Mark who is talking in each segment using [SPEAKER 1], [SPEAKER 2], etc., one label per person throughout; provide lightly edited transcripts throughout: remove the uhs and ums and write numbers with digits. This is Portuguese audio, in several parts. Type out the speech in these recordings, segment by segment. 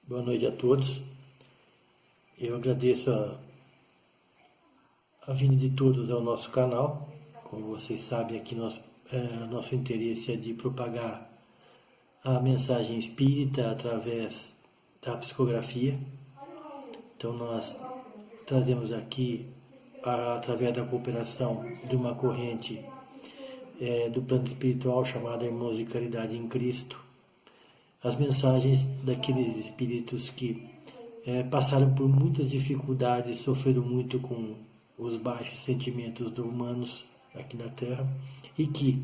[SPEAKER 1] Boa noite a todos. Eu agradeço a vinda de todos ao nosso canal. Como vocês sabem, aqui nosso interesse é de propagar a mensagem espírita através da psicografia. Então nós trazemos aqui, através da cooperação de uma corrente do plano espiritual chamada Irmãos de Caridade em Cristo, as mensagens daqueles espíritos que passaram por muitas dificuldades, sofreram muito com os baixos sentimentos humanos aqui na Terra e que,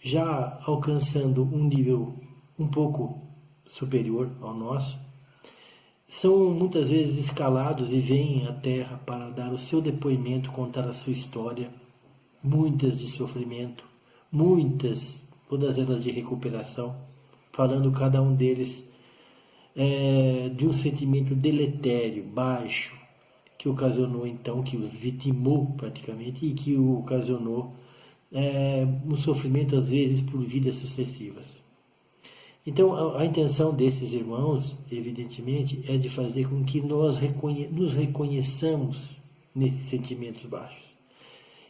[SPEAKER 1] já alcançando um nível um pouco superior ao nosso, são muitas vezes escalados e vêm à Terra para dar o seu depoimento, contar a sua história, muitas de sofrimento, muitas, todas elas de recuperação, falando cada um deles de um sentimento deletério, baixo, que ocasionou então, que os vitimou praticamente e que ocasionou um sofrimento às vezes por vidas sucessivas. Então a intenção desses irmãos, evidentemente, é de fazer com que nós nos reconheçamos nesses sentimentos baixos.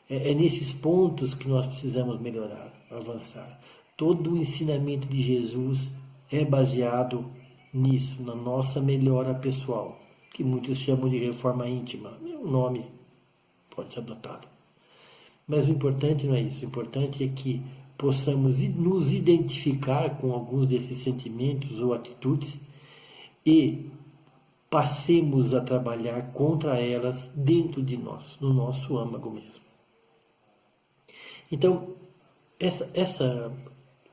[SPEAKER 1] É nesses pontos que nós precisamos melhorar, avançar. Todo o ensinamento de Jesus é baseado nisso, na nossa melhora pessoal, que muitos chamam de reforma íntima. O nome pode ser adotado. Mas o importante não é isso. O importante é que possamos nos identificar com alguns desses sentimentos ou atitudes e passemos a trabalhar contra elas dentro de nós, no nosso âmago mesmo. Então, essa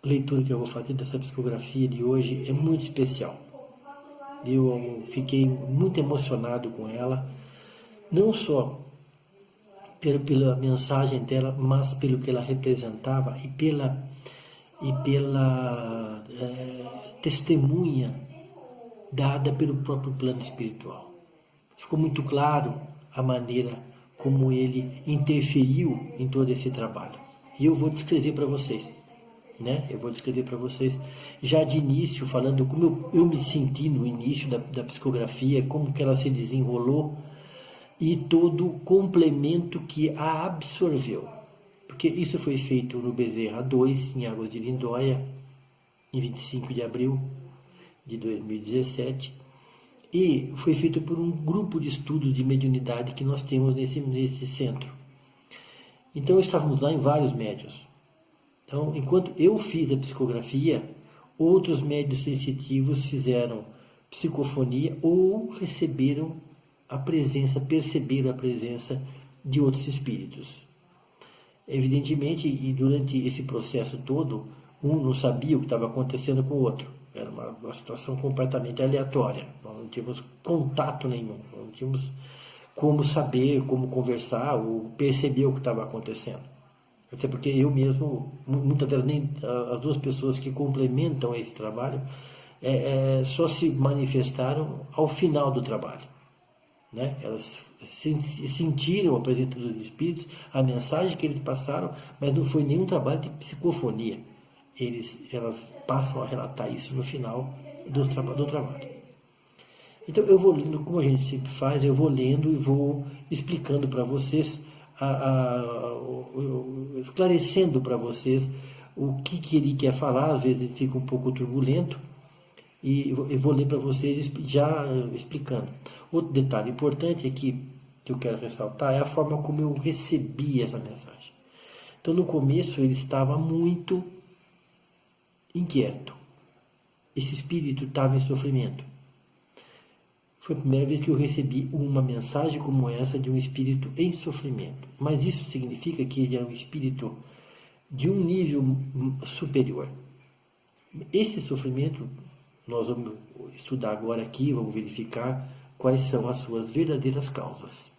[SPEAKER 1] leitura que eu vou fazer dessa psicografia de hoje é muito especial. Eu fiquei muito emocionado com ela, não só pela mensagem dela, mas pelo que ela representava e pela testemunha dada pelo próprio plano espiritual. Ficou muito claro a maneira como ele interferiu em todo esse trabalho. E eu vou descrever para vocês. Eu vou descrever para vocês, já de início, falando como eu me senti no início da psicografia, como que ela se desenrolou e todo o complemento que a absorveu. Porque isso foi feito no Bezerra 2, em Águas de Lindóia, em 25 de abril de 2017, e foi feito por um grupo de estudos de mediunidade que nós temos nesse centro. Então estávamos lá em vários médiuns. Então, enquanto eu fiz a psicografia, outros médiuns sensitivos fizeram psicofonia ou receberam perceberam a presença de outros espíritos. Evidentemente, e durante esse processo todo, um não sabia o que estava acontecendo com o outro. Era uma situação completamente aleatória. Nós não tínhamos contato nenhum, não tínhamos como saber, como conversar ou perceber o que estava acontecendo. Até porque eu mesmo, muitas delas, nem as duas pessoas que complementam esse trabalho, só se manifestaram ao final do trabalho. Elas sentiram a presença dos espíritos, a mensagem que eles passaram, mas não foi nenhum trabalho de psicofonia. Elas passam a relatar isso no final do trabalho. Então eu vou lendo, como a gente sempre faz, eu vou lendo e vou explicando para vocês, esclarecendo para vocês o que ele quer falar. Às vezes ele fica um pouco turbulento, e eu vou ler para vocês já explicando. Outro detalhe importante aqui que eu quero ressaltar é a forma como eu recebi essa mensagem. Então no começo ele estava muito inquieto. Esse espírito estava em sofrimento. Foi a primeira vez que eu recebi uma mensagem como essa de um espírito em sofrimento. Mas isso significa que ele era um espírito de um nível superior. Esse sofrimento nós vamos estudar agora aqui, vamos verificar quais são as suas verdadeiras causas.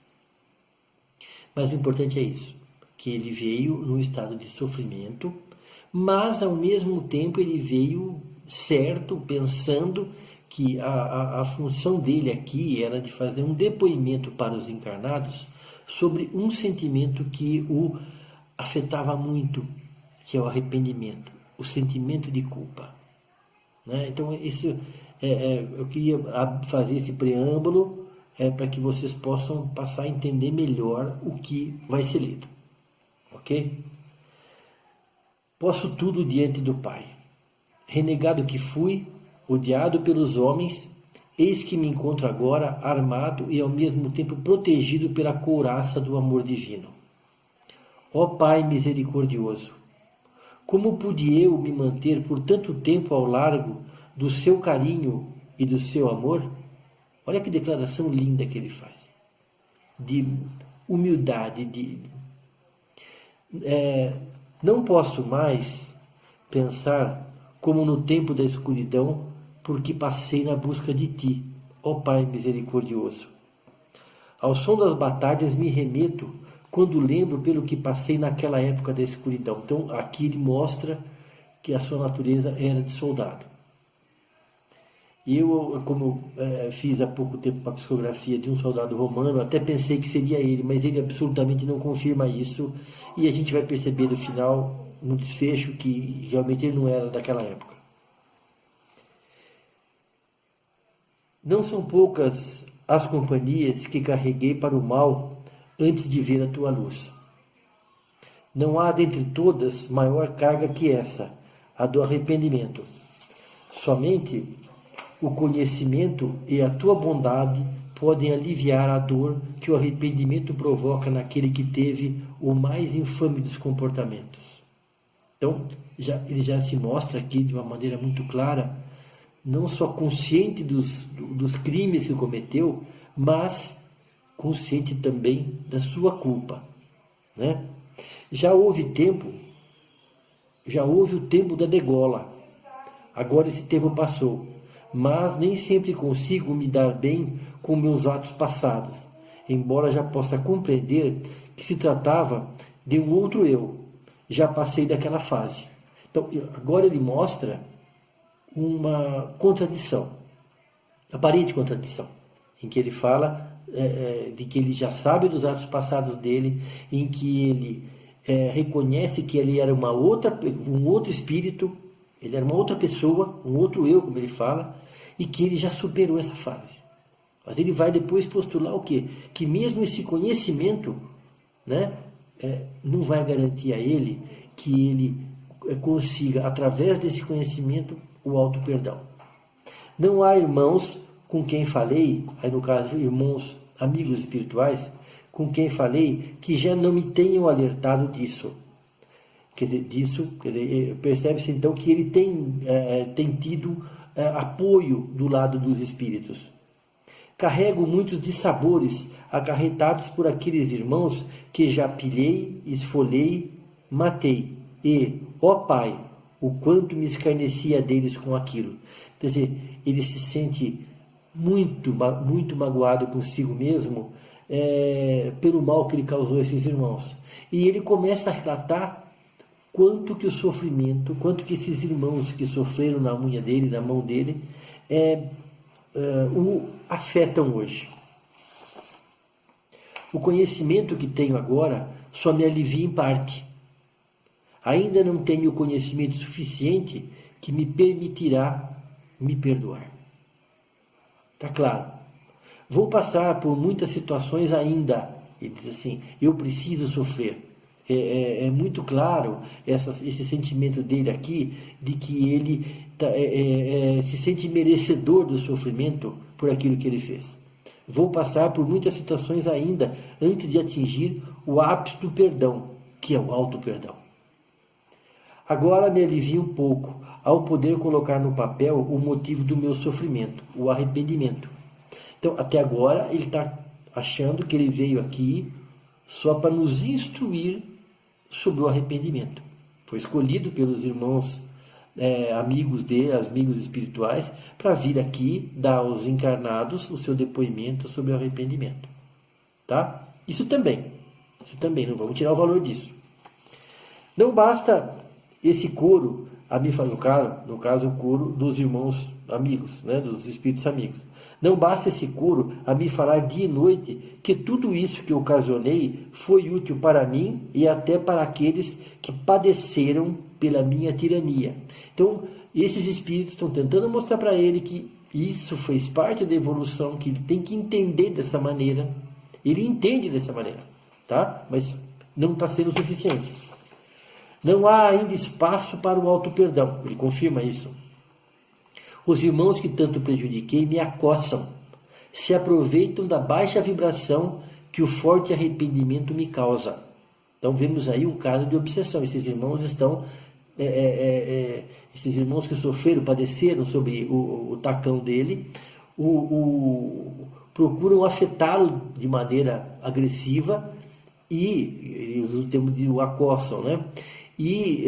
[SPEAKER 1] Mas o importante é isso, que ele veio num estado de sofrimento, mas ao mesmo tempo ele veio certo, pensando que a função dele aqui era de fazer um depoimento para os encarnados sobre um sentimento que o afetava muito, que é o arrependimento, o sentimento de culpa. Então, isso Eu queria fazer esse preâmbulo para que vocês possam passar a entender melhor o que vai ser lido. Ok? Posso tudo diante do Pai. Renegado que fui, odiado pelos homens, eis que me encontro agora armado e ao mesmo tempo protegido pela couraça do amor divino. Ó Pai misericordioso, como pude eu me manter por tanto tempo ao largo do seu carinho e do seu amor? Olha que declaração linda que ele faz. De humildade, não posso mais pensar como no tempo da escuridão, porque passei na busca de ti, ó Pai misericordioso. Ao som das batalhas me remeto quando lembro pelo que passei naquela época da escuridão. Então aqui ele mostra que a sua natureza era de soldado. E eu, como fiz há pouco tempo uma psicografia de um soldado romano, até pensei que seria ele, mas ele absolutamente não confirma isso. E a gente vai perceber no final, no desfecho, que realmente ele não era daquela época. Não são poucas as companhias que carreguei para o mal antes de ver a tua luz. Não há dentre todas maior carga que essa, a do arrependimento. Somente o conhecimento e a tua bondade podem aliviar a dor que o arrependimento provoca naquele que teve o mais infame dos comportamentos. Então, ele já se mostra aqui de uma maneira muito clara, não só consciente dos crimes que cometeu, mas consciente também da sua culpa, né? Já houve o tempo da degola. Agora esse tempo passou, mas nem sempre consigo me dar bem com meus atos passados, embora já possa compreender que se tratava de um outro eu. Já passei daquela fase. Então, agora ele mostra uma contradição, aparente contradição, em que ele fala de que ele já sabe dos atos passados dele, em que ele reconhece que ele era um outro espírito, ele era uma outra pessoa, um outro eu, como ele fala, e que ele já superou essa fase. Mas ele vai depois postular o quê? Que mesmo esse conhecimento, né, não vai garantir a ele que ele consiga, através desse conhecimento, o auto-perdão. Não há irmãos com quem falei, aí no caso irmãos, amigos espirituais, com quem falei, que já não me tenham alertado disso. Quer dizer, percebe-se então que ele tem tido apoio do lado dos espíritos. Carrego muitos dissabores acarretados por aqueles irmãos que já pilhei, esfolhei, matei. E, ó Pai, o quanto me escarnecia deles com aquilo. Quer dizer, ele se sente muito magoado consigo mesmo pelo mal que ele causou a esses irmãos. E ele começa a relatar quanto que o sofrimento, quanto que esses irmãos que sofreram na unha dele, na mão dele, o afetam hoje. O conhecimento que tenho agora só me alivia em parte. Ainda não tenho conhecimento suficiente que me permitirá me perdoar. Está claro. Vou passar por muitas situações ainda. Ele diz assim, eu preciso sofrer. É muito claro esse sentimento dele aqui, de que ele se sente merecedor do sofrimento por aquilo que ele fez. Vou passar por muitas situações ainda antes de atingir o ápice do perdão, que é o auto-perdão. Agora me alivia um pouco ao poder colocar no papel o motivo do meu sofrimento, o arrependimento. Então, até agora, ele está achando que ele veio aqui só para nos instruir sobre o arrependimento. Foi escolhido pelos irmãos amigos dele, amigos espirituais, para vir aqui dar aos encarnados o seu depoimento sobre o arrependimento. Tá? Isso também, não vamos tirar o valor disso. Não basta esse coro, no caso o coro dos irmãos amigos, né, dos espíritos amigos. Não basta esse coro a me falar dia e noite que tudo isso que ocasionei foi útil para mim e até para aqueles que padeceram pela minha tirania. Então, esses espíritos estão tentando mostrar para ele que Isso fez parte da evolução, que ele tem que entender dessa maneira. Ele entende dessa maneira, tá? Mas não está sendo suficiente. Não há ainda espaço para o auto-perdão. Ele confirma isso. Os irmãos que tanto prejudiquei me acossam, se aproveitam da baixa vibração que o forte arrependimento me causa. Então vemos aí um caso de obsessão. Esses irmãos estão, esses irmãos que sofreram, padeceram sobre o tacão dele, procuram afetá-lo de maneira agressiva e o termo de o acossam, né? E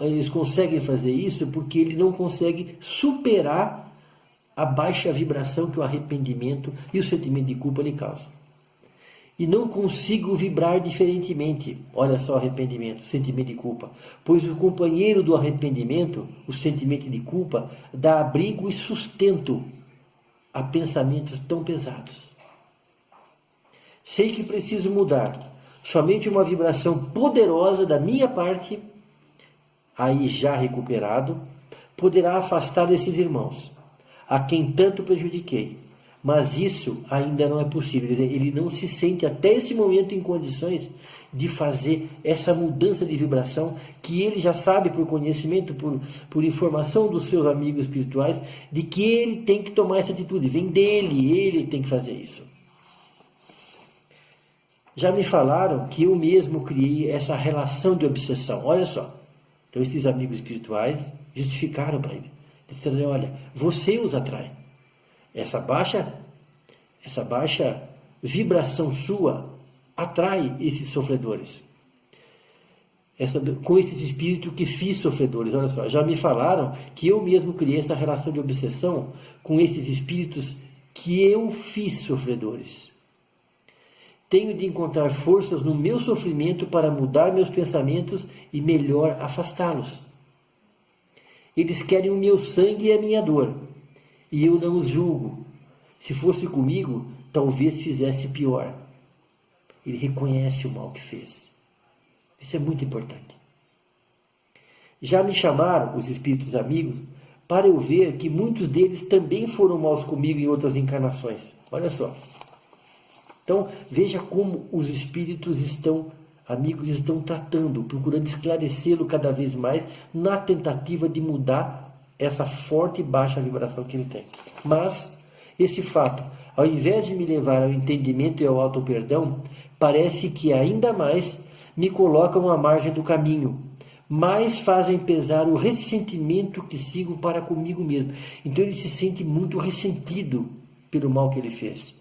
[SPEAKER 1] eles conseguem fazer isso porque ele não consegue superar a baixa vibração que o arrependimento e o sentimento de culpa lhe causam. E não consigo vibrar diferentemente. Olha só, arrependimento, sentimento de culpa. Pois o companheiro do arrependimento, o sentimento de culpa, dá abrigo e sustento a pensamentos tão pesados. Sei que preciso mudar. Somente uma vibração poderosa da minha parte, aí já recuperado, poderá afastar esses irmãos, a quem tanto prejudiquei. Mas isso ainda não é possível. Ele não se sente até esse momento em condições de fazer essa mudança de vibração que ele já sabe por conhecimento, por informação dos seus amigos espirituais, de que ele tem que tomar essa atitude. Vem dele, ele tem que fazer isso. Já me falaram que eu mesmo criei essa relação de obsessão. Olha só. Então esses amigos espirituais justificaram para ele. Disseram, olha, você os atrai. Essa baixa vibração sua atrai esses sofredores. Com esses espíritos que fiz sofredores. Olha só, já me falaram que eu mesmo criei essa relação de obsessão com esses espíritos que eu fiz sofredores. Tenho de encontrar forças no meu sofrimento para mudar meus pensamentos e melhor afastá-los. Eles querem o meu sangue e a minha dor, e eu não os julgo. Se fosse comigo, talvez fizesse pior. Ele reconhece o mal que fez. Isso é muito importante. Já me chamaram, os espíritos amigos, para eu ver que muitos deles também foram maus comigo em outras encarnações. Olha só. Então, veja como os espíritos amigos estão tratando, procurando esclarecê-lo cada vez mais na tentativa de mudar essa forte e baixa vibração que ele tem. Mas esse fato, ao invés de me levar ao entendimento e ao auto-perdão, parece que ainda mais me colocam à margem do caminho, mais fazem pesar o ressentimento que sigo para comigo mesmo. Então ele se sente muito ressentido pelo mal que ele fez.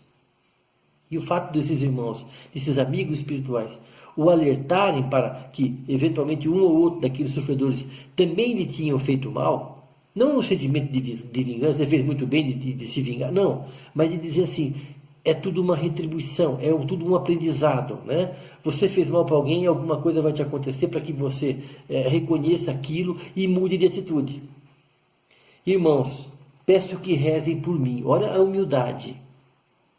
[SPEAKER 1] E o fato desses irmãos, desses amigos espirituais, o alertarem para que, eventualmente, um ou outro daqueles sofredores também lhe tinham feito mal, não no sentimento de vingança, ele fez muito bem de se vingar, não, mas de dizer assim, é tudo uma retribuição, é tudo um aprendizado, né? Você fez mal para alguém, alguma coisa vai te acontecer para que você reconheça aquilo e mude de atitude. Irmãos, peço que rezem por mim, olha a humildade.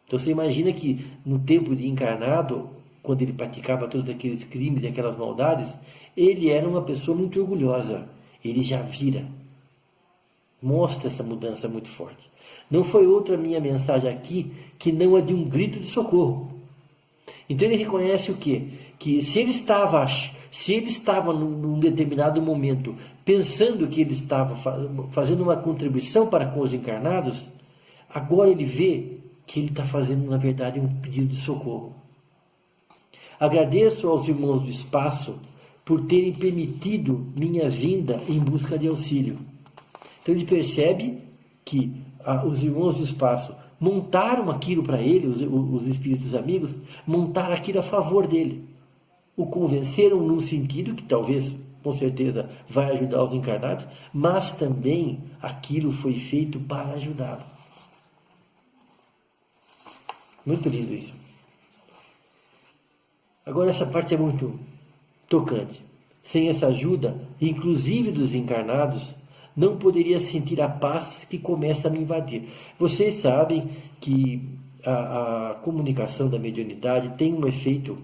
[SPEAKER 1] Então você imagina que no tempo de encarnado, quando ele praticava todos aqueles crimes e aquelas maldades, ele era uma pessoa muito orgulhosa. Ele já vira. Mostra essa mudança muito forte. Não foi outra minha mensagem aqui que não a de um grito de socorro. Então ele reconhece o quê? Que se ele estava num determinado momento pensando que ele estava fazendo uma contribuição para com os encarnados, agora ele vê que ele está fazendo, na verdade, um pedido de socorro. Agradeço aos irmãos do espaço por terem permitido minha vinda em busca de auxílio. Então ele percebe que os irmãos do espaço montaram aquilo para ele, os espíritos amigos, montaram aquilo a favor dele. O convenceram num sentido que talvez, com certeza, vai ajudar os encarnados, mas também aquilo foi feito para ajudá-lo. Muito lindo isso. Agora essa parte é muito tocante. Sem essa ajuda, inclusive dos encarnados, não poderia sentir a paz que começa a me invadir. Vocês sabem que a comunicação da mediunidade tem um efeito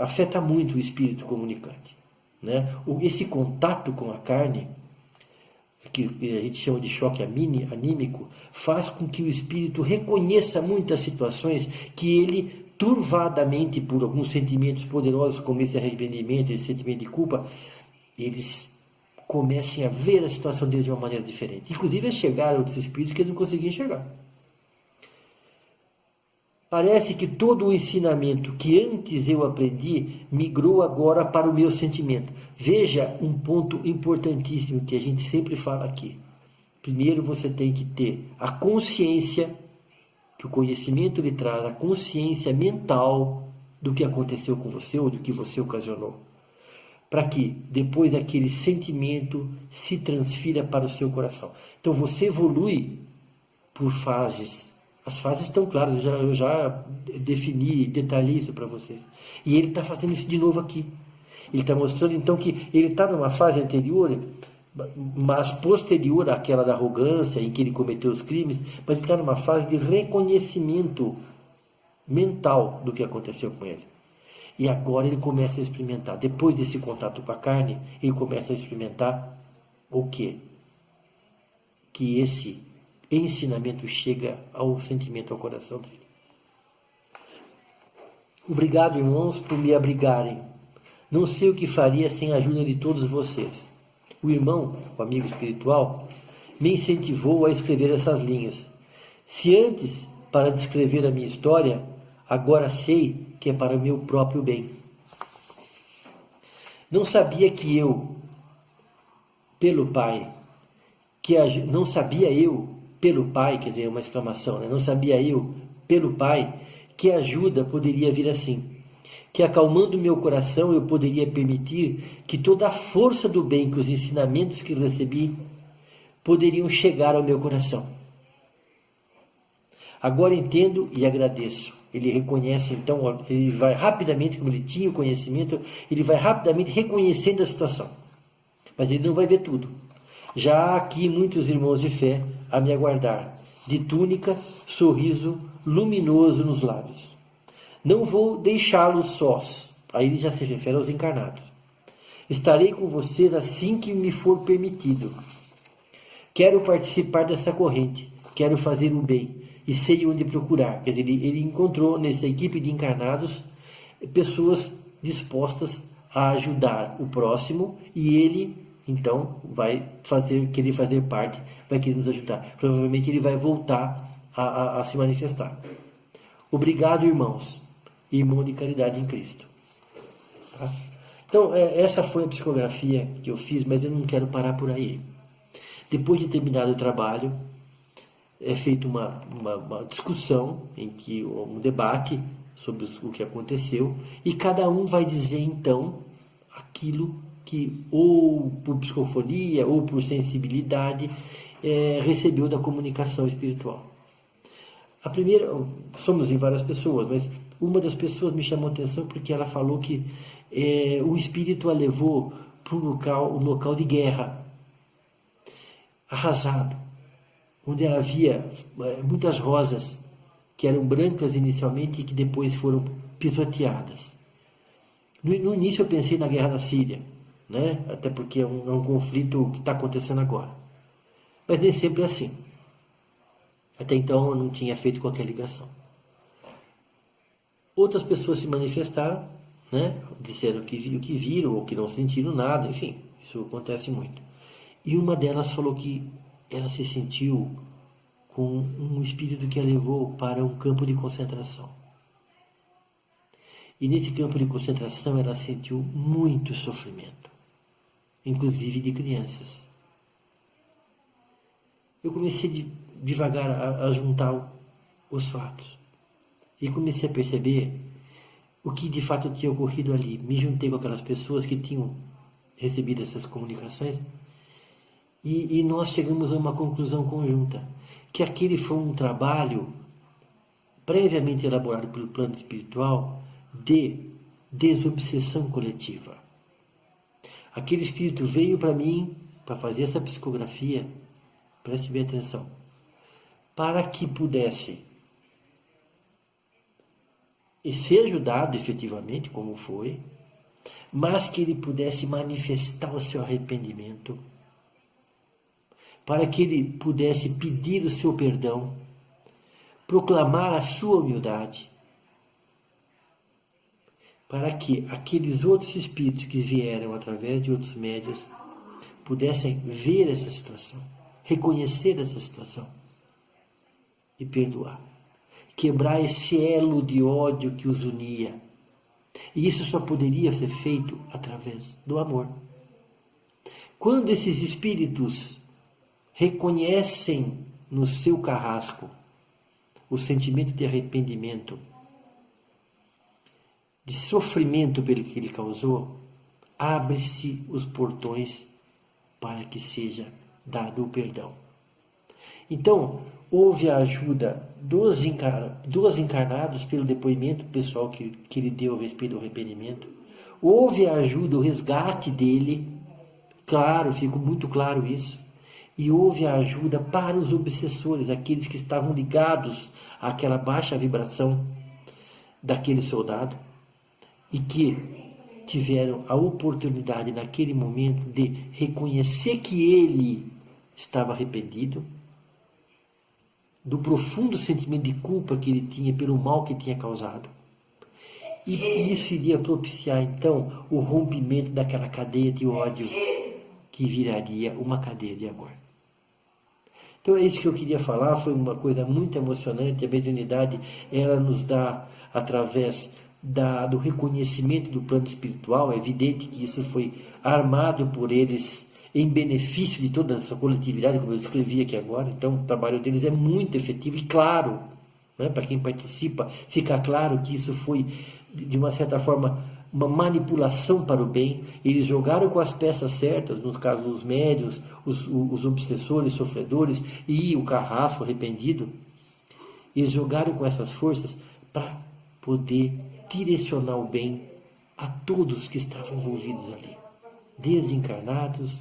[SPEAKER 1] afeta muito o espírito comunicante, né? Esse contato com a carne que a gente chama de choque anímico, faz com que o espírito reconheça muitas situações que ele, turvadamente por alguns sentimentos poderosos, como esse arrependimento, esse sentimento de culpa, eles comecem a ver a situação deles de uma maneira diferente. Inclusive a chegar a outros espíritos que eles não conseguiam enxergar. Parece que todo o ensinamento que antes eu aprendi migrou agora para o meu sentimento. Veja um ponto importantíssimo que a gente sempre fala aqui. Primeiro você tem que ter a consciência, que o conhecimento lhe traz a consciência mental do que aconteceu com você ou do que você ocasionou. Para que depois aquele sentimento se transfira para o seu coração. Então você evolui por fases. As fases estão claras, eu já defini, detalhei isso para vocês. E ele está fazendo isso de novo aqui. Ele está mostrando então que ele está numa fase anterior, mas posterior àquela da arrogância, em que ele cometeu os crimes, mas ele está numa fase de reconhecimento mental do que aconteceu com ele. E agora ele começa a experimentar, depois desse contato com a carne, ele começa a experimentar o quê? Que esse ensinamento chega ao sentimento, ao coração dele. Obrigado, irmãos, por me abrigarem. Não sei o que faria sem a ajuda de todos vocês. O irmão, o amigo espiritual, me incentivou a escrever essas linhas. Se antes, para descrever a minha história, agora sei que é para o meu próprio bem. Não sabia que eu, pelo Pai, não sabia eu, pelo Pai, quer dizer, uma exclamação, né? Não sabia eu, pelo Pai, que a ajuda poderia vir assim. Que acalmando meu coração eu poderia permitir que toda a força do bem, que os ensinamentos que recebi, poderiam chegar ao meu coração. Agora entendo e agradeço. Ele reconhece, então, ele vai rapidamente, como ele tinha o conhecimento, ele vai rapidamente reconhecendo a situação. Mas ele não vai ver tudo. Já há aqui muitos irmãos de fé a me aguardar, de túnica, sorriso luminoso nos lábios. Não vou deixá-los sós. Aí ele já se refere aos encarnados. Estarei com vocês assim que me for permitido. Quero participar dessa corrente, quero fazer o bem e sei onde procurar. Quer dizer, ele encontrou nessa equipe de encarnados pessoas dispostas a ajudar o próximo e ele, então, vai querer fazer parte, vai querer nos ajudar. Provavelmente ele vai voltar a se manifestar. Obrigado, irmãos. Irmão de caridade em Cristo. Tá? Então, essa foi a psicografia que eu fiz, mas eu não quero parar por aí. Depois de terminado o trabalho, é feita uma discussão, um debate sobre o que aconteceu, e cada um vai dizer, então, aquilo que, ou por psicofonia, ou por sensibilidade, recebeu da comunicação espiritual. A primeira, somos em várias pessoas, mas uma das pessoas me chamou a atenção porque ela falou que o espírito a levou para um local de guerra, arrasado, onde havia muitas rosas que eram brancas inicialmente e que depois foram pisoteadas. No início eu pensei na guerra da Síria, né? Até porque é um conflito que está acontecendo agora. Mas nem sempre é assim. Até então eu não tinha feito qualquer ligação. Outras pessoas se manifestaram, né? Disseram que viram ou que não sentiram nada, enfim, isso acontece muito. E uma delas falou que ela se sentiu com um espírito que a levou para um campo de concentração. E nesse campo de concentração ela sentiu muito sofrimento, inclusive de crianças. Eu comecei devagar a juntar os fatos e comecei a perceber o que de fato tinha ocorrido ali. Me juntei com aquelas pessoas que tinham recebido essas comunicações e nós chegamos a uma conclusão conjunta, que aquele foi um trabalho previamente elaborado pelo plano espiritual de desobsessão coletiva. Aquele espírito veio para mim para fazer essa psicografia, preste bem atenção, para que pudesse ser ajudado efetivamente, como foi, mas que ele pudesse manifestar o seu arrependimento, para que ele pudesse pedir o seu perdão, proclamar a sua humildade, para que aqueles outros espíritos que vieram através de outros médios pudessem ver essa situação, reconhecer essa situação e perdoar. Quebrar esse elo de ódio que os unia. E isso só poderia ser feito através do amor. Quando esses espíritos reconhecem no seu carrasco o sentimento de arrependimento, de sofrimento pelo que ele causou, abre-se os portões para que seja dado o perdão. Então, houve a ajuda dos encarnados pelo depoimento pessoal que ele deu a respeito do arrependimento. Houve a ajuda, o resgate dele, claro, ficou muito claro isso. E houve a ajuda para os obsessores, aqueles que estavam ligados àquela baixa vibração daquele soldado e que tiveram a oportunidade naquele momento de reconhecer que ele estava arrependido, do profundo sentimento de culpa que ele tinha pelo mal que tinha causado. E isso iria propiciar então o rompimento daquela cadeia de ódio que viraria uma cadeia de amor. Então é isso que eu queria falar, foi uma coisa muito emocionante. A mediunidade, ela nos dá, através do reconhecimento do plano espiritual, é evidente que isso foi armado por eles em benefício de toda essa coletividade, como eu descrevi aqui agora. Então o trabalho deles é muito efetivo e claro, né, para quem participa, fica claro que isso foi, de uma certa forma, uma manipulação para o bem. Eles jogaram com as peças certas, no caso os médios, os obsessores, sofredores e o carrasco arrependido. Eles jogaram com essas forças para poder direcionar o bem a todos que estavam envolvidos ali, desde encarnados,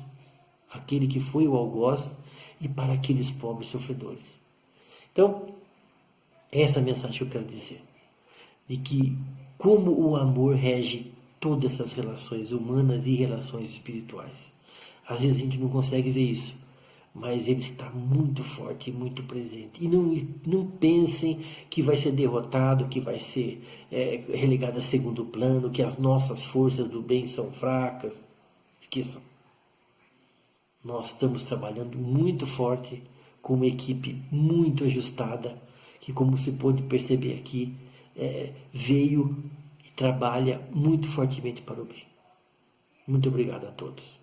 [SPEAKER 1] aquele que foi o algoz, e para aqueles pobres sofredores. Então, essa mensagem que eu quero dizer, de que como o amor rege todas essas relações humanas e relações espirituais. Às vezes a gente não consegue ver isso, mas ele está muito forte e muito presente. E não pensem que vai ser derrotado, que vai ser relegado a segundo plano, que as nossas forças do bem são fracas. Esqueçam. Nós estamos trabalhando muito forte, com uma equipe muito ajustada, que, como se pôde perceber aqui, veio e trabalha muito fortemente para o bem. Muito obrigado a todos.